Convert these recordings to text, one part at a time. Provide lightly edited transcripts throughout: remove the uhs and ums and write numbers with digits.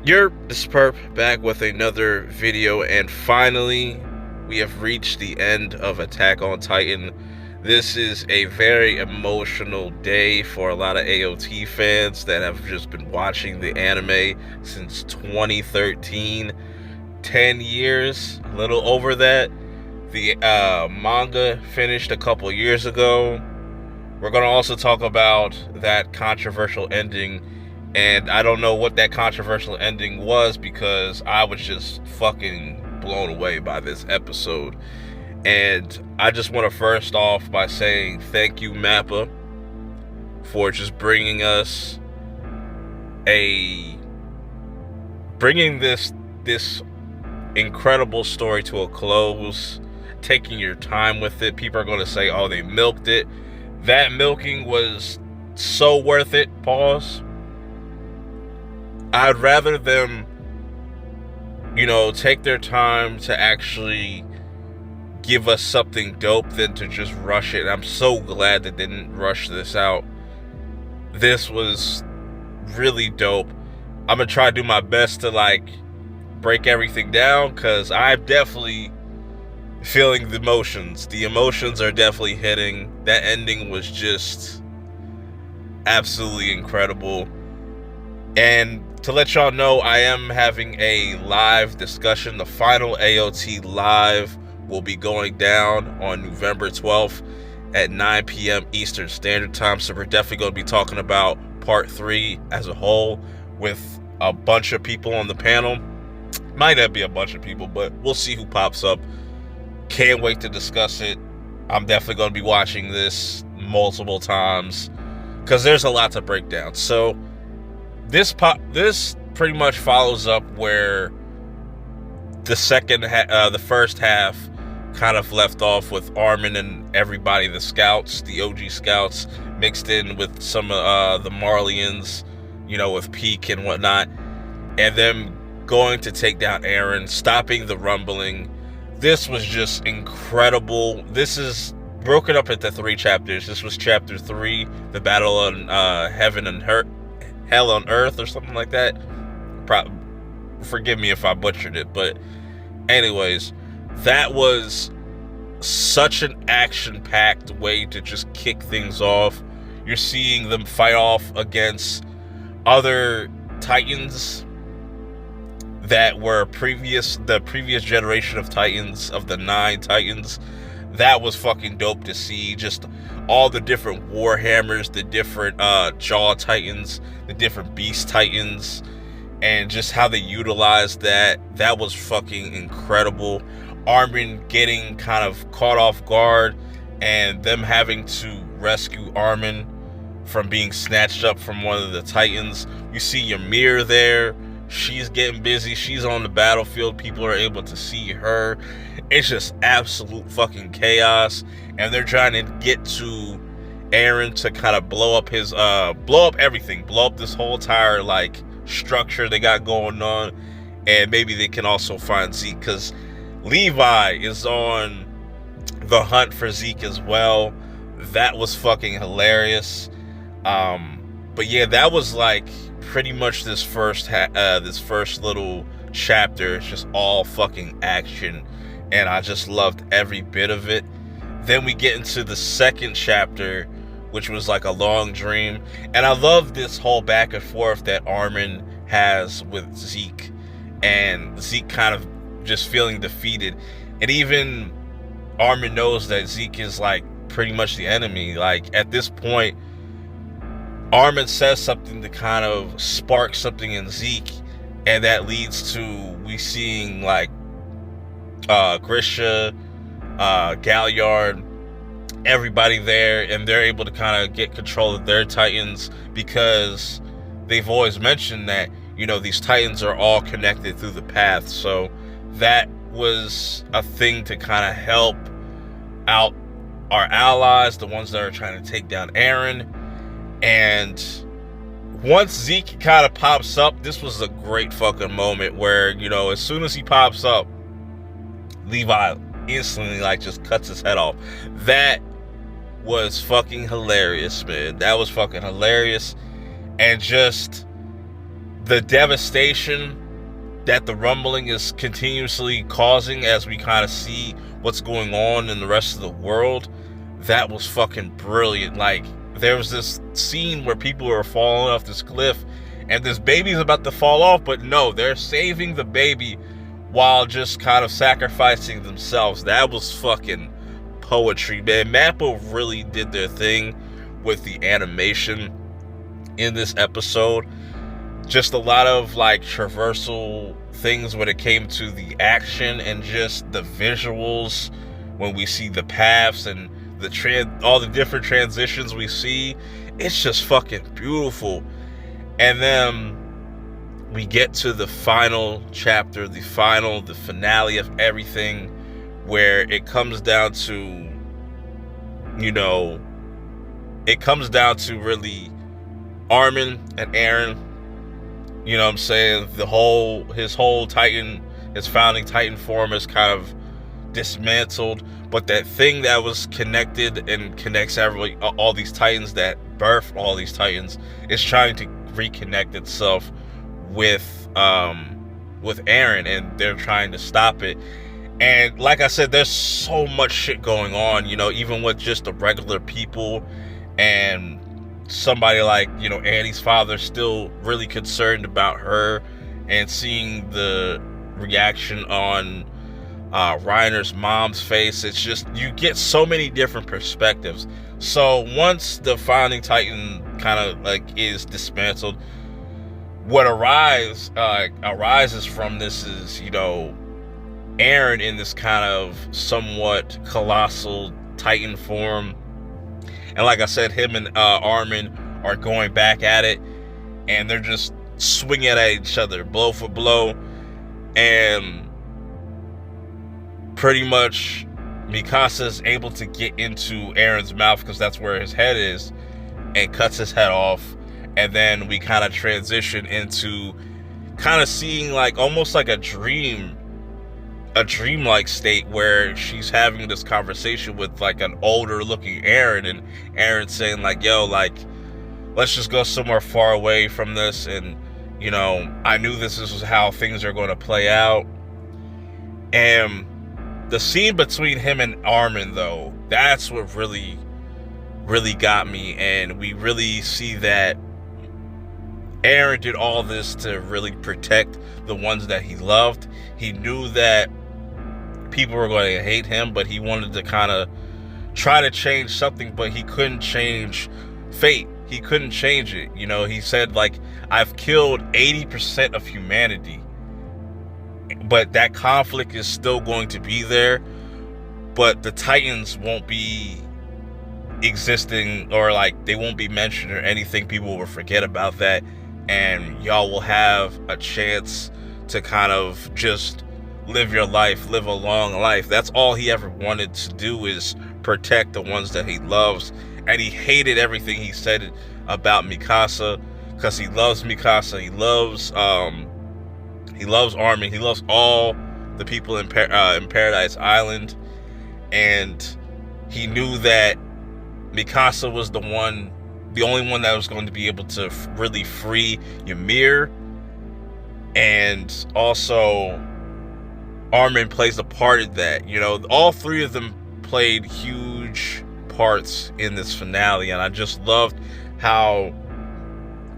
This is Perp back with another video, and finally we have reached the end of Attack on Titan. This is a very emotional day for a lot of AOT fans that have just been watching the anime since 2013. 10 years, a little over that. The manga finished a couple years ago. We're going to also talk about that controversial ending. And I don't know what that controversial ending was because I was just fucking blown away by this episode. And I just want to first off by saying thank you, Mappa, for just bringing this incredible story to a close, taking your time with it. People are going to say, oh, they milked it. That milking was so worth it. Pause. I'd rather them, take their time to actually give us something dope than to just rush it. And I'm so glad they didn't rush this out. This was really dope. I'm going to try to do my best to, break everything down because I'm definitely feeling the emotions. The emotions are definitely hitting. That ending was just absolutely incredible. And to let y'all know, I am having a live discussion. The final AOT live will be going down on November 12th at 9 p.m. Eastern Standard Time. So we're definitely going to be talking about part 3 as a whole with a bunch of people on the panel. Might not be a bunch of people, but we'll see who pops up. Can't wait to discuss it. I'm definitely going to be watching this multiple times because there's a lot to break down. So this pretty much follows up where the first half kind of left off with Armin and everybody, the scouts, the OG scouts, mixed in with some of the Marleyans, with Peak and whatnot, and them going to take down Eren, stopping the rumbling. This was just incredible. This is broken up into 3 chapters. This was chapter 3, the battle on Hell on Earth or something like that. Forgive me if I butchered it, but anyways, that was such an action-packed way to just kick things off. You're seeing them fight off against other Titans that were the previous generation of Titans, of the 9 Titans. That was fucking dope to see. Just all the different Warhammers, the different Jaw Titans, the different Beast Titans, and just how they utilized that. That was fucking incredible. Armin getting kind of caught off guard and them having to rescue Armin from being snatched up from one of the Titans. You see Ymir there. She's getting busy. She's on the battlefield. People are able to see her. It's just absolute fucking chaos. And they're trying to get to Eren to kind of blow up everything. Blow up this whole entire, structure they got going on. And maybe they can also find Zeke, because Levi is on the hunt for Zeke as well. That was fucking hilarious. But yeah, that was pretty much this first little chapter. It's just all fucking action, and I just loved every bit of it. Then we get into the second chapter, which was a long dream, and I love this whole back and forth that Armin has with Zeke, and Zeke kind of just feeling defeated, and even Armin knows that Zeke is pretty much the enemy. At this point, Armin says something to kind of spark something in Zeke, and that leads to we seeing Grisha, Galliard, everybody there, and they're able to kind of get control of their Titans because they've always mentioned that these Titans are all connected through the path. So that was a thing to kind of help out our allies, the ones that are trying to take down Eren. And once Zeke kind of pops up, this was a great fucking moment where, as soon as he pops up, Levi instantly just cuts his head off. That was fucking hilarious, man. That was fucking hilarious. And just the devastation that the rumbling is continuously causing as we kind of see what's going on in the rest of the world, that was fucking brilliant. Like, there was this scene where people are falling off this cliff and this baby's about to fall off, but no, they're saving the baby while just kind of sacrificing themselves. That was fucking poetry, man. Mappa really did their thing with the animation in this episode. Just a lot of like traversal things when it came to the action and just the visuals when we see the paths and all the different transitions we see. It's just fucking beautiful. And then we get to the final chapter, the finale of everything, where it comes down to, it comes down to really Armin and Eren. You know what I'm saying? His whole Titan, his founding Titan form is kind of dismantled, but that thing that was connected and connects all these Titans, that birthed all these Titans, is trying to reconnect itself with Eren, and they're trying to stop it. And like I said, there's so much shit going on, even with just the regular people, and somebody like, Annie's father still really concerned about her, and seeing the reaction on Reiner's mom's face. It's just, you get so many different perspectives. So once the founding Titan kind of like is dismantled, what arises from this is, Eren in this kind of somewhat colossal Titan form. And like I said, him and Armin are going back at it, and they're just swinging at each other, blow for blow. And pretty much Mikasa is able to get into Eren's mouth, because that's where his head is, and cuts his head off. And then we kind of transition into kind of seeing like almost like a dreamlike state, where she's having this conversation with like an older looking Eren, and Eren saying like, yo, like, let's just go somewhere far away from this. And I knew this is how things are going to play out. And the scene between him and Armin, though, that's what really got me. And we really see that Eren did all this to really protect the ones that he loved. He knew that people were going to hate him, but he wanted to kind of try to change something, but he couldn't change fate. He couldn't change it. He said, like, I've killed 80% of humanity, but that conflict is still going to be there, but the Titans won't be existing, or like they won't be mentioned or anything. People will forget about that, and y'all will have a chance to kind of just live your life, live a long life. That's all he ever wanted to do, is protect the ones that he loves. And he hated everything he said about Mikasa, because he loves Mikasa, he loves Armin, he loves all the people in Paradise Island. And he knew that Mikasa was the only one that was going to be able to really free Ymir. And also Armin plays a part in that. All three of them played huge parts in this finale, and I just loved how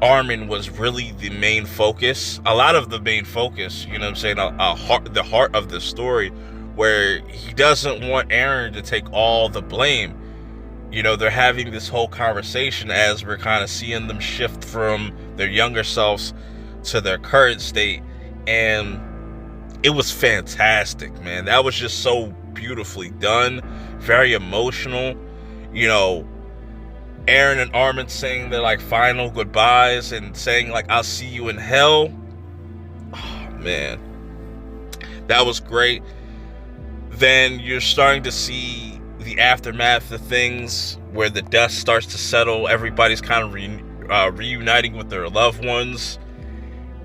Armin was really the main focus. A lot of the main focus, the heart of the story, where he doesn't want Eren to take all the blame. They're having this whole conversation as we're kind of seeing them shift from their younger selves to their current state, and it was fantastic, man. That was just so beautifully done, very emotional. Eren and Armin saying their like final goodbyes and saying like, I'll see you in hell. Oh man, that was great. Then you're starting to see the aftermath of things, where the dust starts to settle. Everybody's kind of reuniting with their loved ones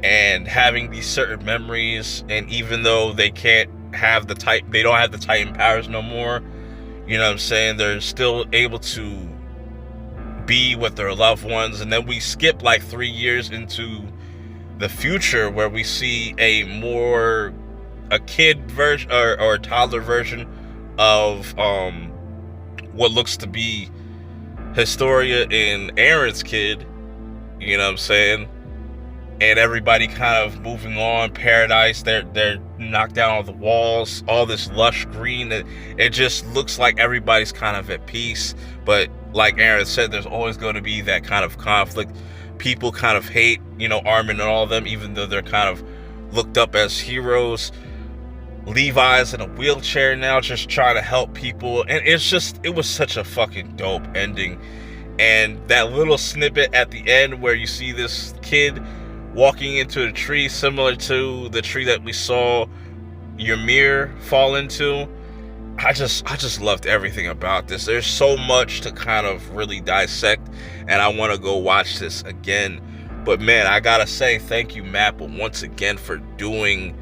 and having these certain memories. And even though they don't have the Titan powers no more, they're still able to be with their loved ones. And then we skip like 3 years into the future where we see a kid version or a toddler version of what looks to be Historia and Aaron's kid, you know what I'm saying? And everybody kind of moving on. Paradise, they're knocked down all the walls, all this lush green. It just looks like everybody's kind of at peace. But like Aaron said, there's always going to be that kind of conflict. People kind of hate, Armin and all of them, even though they're kind of looked up as heroes. Levi's in a wheelchair now, just trying to help people. And it was such a fucking dope ending. And that little snippet at the end where you see this kid walking into a tree similar to the tree that we saw Ymir fall into. I just loved everything about this. There's so much to kind of really dissect, and I want to go watch this again. But man, I gotta say thank you, Mappa, once again for doing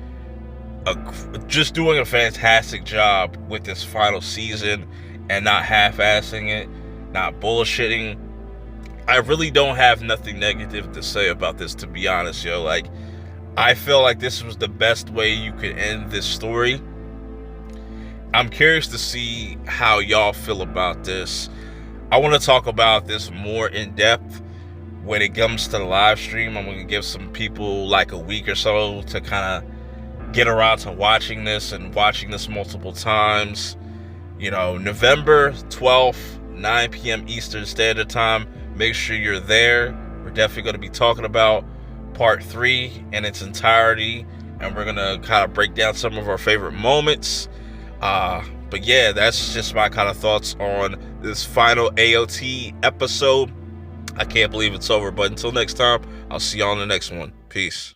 a fantastic job with this final season and not half-assing it, not bullshitting. I really don't have nothing negative to say about this, to be honest, yo. Like, I feel like this was the best way you could end this story. I'm curious to see how y'all feel about this. I want to talk about this more in depth when it comes to the live stream. I'm going to give some people like a week or so to kind of get around to watching this and watching this multiple times. November 12th, 9 p.m. Eastern Standard Time. Make sure you're there. We're definitely going to be talking about part 3 in its entirety, and we're going to kind of break down some of our favorite moments. But yeah, that's just my kind of thoughts on this final AOT episode. I can't believe it's over, but until next time, I'll see y'all on the next one. Peace.